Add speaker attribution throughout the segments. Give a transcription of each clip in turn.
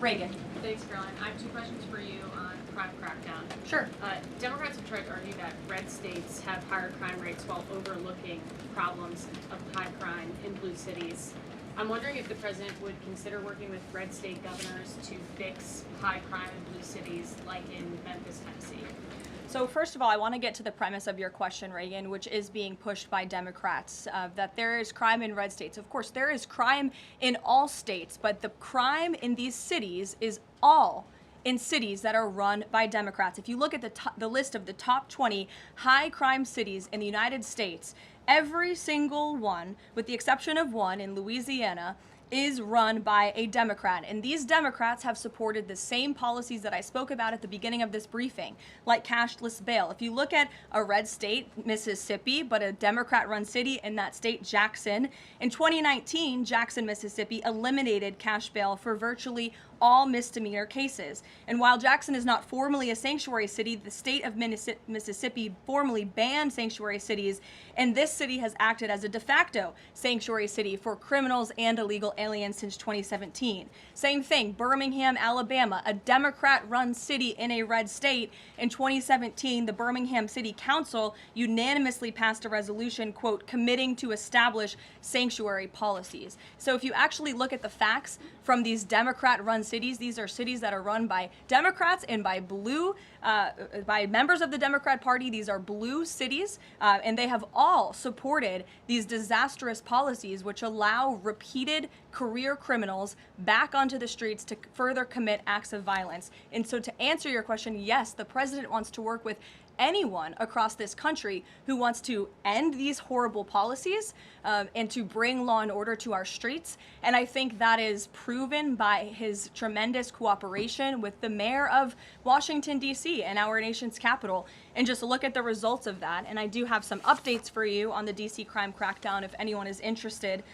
Speaker 1: Reagan.
Speaker 2: Thanks, Karoline. I have two questions for you on crime crackdown.
Speaker 1: Sure.
Speaker 2: Democrats have tried to argue that red states have higher crime rates while overlooking problems of high crime in blue cities. I'm wondering if the president would consider working with red state governors to fix high crime in blue cities like in Memphis, Tennessee.
Speaker 1: So first of all, I want to get to the premise of your question, Reagan, which is being pushed by Democrats, that there is crime in red states. Of course, there is crime in all states, but the crime in these cities is all in cities that are run by Democrats. If you look at the list of the top 20 high crime cities in the United States, every single one, with the exception of one in Louisiana, is run by a Democrat. And these Democrats have supported the same policies that I spoke about at the beginning of this briefing, like cashless bail. If you look at a red state, Mississippi, but a Democrat-run city in that state, Jackson, in 2019, Jackson, Mississippi eliminated cash bail for virtually all misdemeanor cases. And while Jackson is not formally a sanctuary city, the state of Mississippi formally banned sanctuary cities, and this city has acted as a de facto sanctuary city for criminals and illegal aliens since 2017. Same thing, Birmingham, Alabama, a Democrat-run city in a red state. In 2017, the Birmingham City Council unanimously passed a resolution, quote, committing to establish sanctuary policies. So if you actually look at the facts from these Democrat-run cities, these are cities that are run by Democrats and by by members of the Democrat Party. These are blue cities, and they have all supported these disastrous policies which allow repeated career criminals back onto the streets to further commit acts of violence. And so to answer your question, yes, the president wants to work with anyone across this country who wants to end these horrible policies and to bring law and order to our streets. And I think that is proven by his tremendous cooperation with the mayor of Washington, D.C. and our nation's capital. And just look at the results of that. And I do have some updates for you on the D.C. crime crackdown if anyone is interested.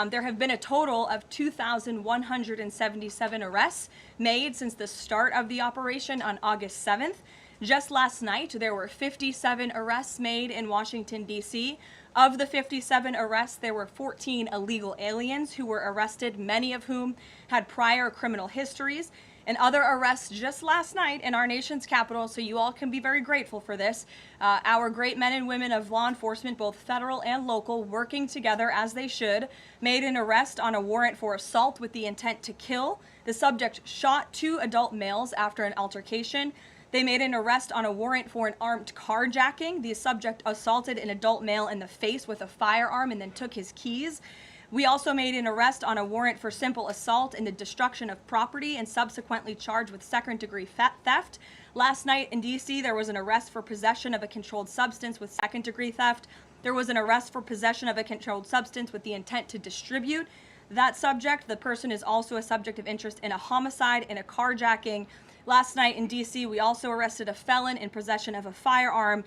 Speaker 1: There have been a total of 2,177 arrests made since the start of the operation on August 7th. Just last night, there were 57 arrests made in Washington, D.C. Of the 57 arrests, there were 14 illegal aliens who were arrested, many of whom had prior criminal histories. And other arrests just last night in our nation's capital, so you all can be very grateful for this. Our great men and women of law enforcement, both federal and local, working together as they should, made an arrest on a warrant for assault with the intent to kill. The subject shot 2 adult males after an altercation. They made an arrest on a warrant for an armed carjacking. The subject assaulted an adult male in the face with a firearm and then took his keys. We also made an arrest on a warrant for simple assault and the destruction of property and subsequently charged with second-degree theft. Last night in D.C., there was an arrest for possession of a controlled substance with second-degree theft. There was an arrest for possession of a controlled substance with the intent to distribute. That subject, the person is also a subject of interest in a homicide and a carjacking. Last night in D.C., we also arrested a felon in possession of a firearm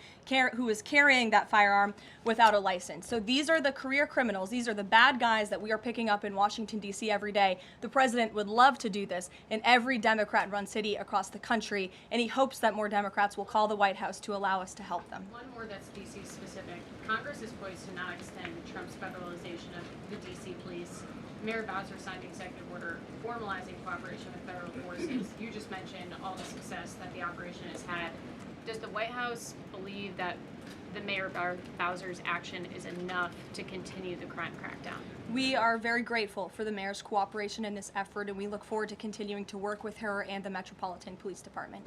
Speaker 1: who was carrying that firearm without a license. So these are the career criminals. These are the bad guys that we are picking up in Washington, D.C. every day. The president would love to do this in every Democrat-run city across the country, and he hopes that more Democrats will call the White House to allow us to help them.
Speaker 2: One more that's D.C. specific. Congress is poised to not extend Trump's federalization of the D.C. police. Mayor Bowser signed the executive order formalizing cooperation with federal forces. You just mentioned all the success that the operation has had. Does the White House believe that the Mayor Bowser's action is enough to continue the crime crackdown?
Speaker 1: We are very grateful for the mayor's cooperation in this effort, and we look forward to continuing to work with her and the Metropolitan Police Department.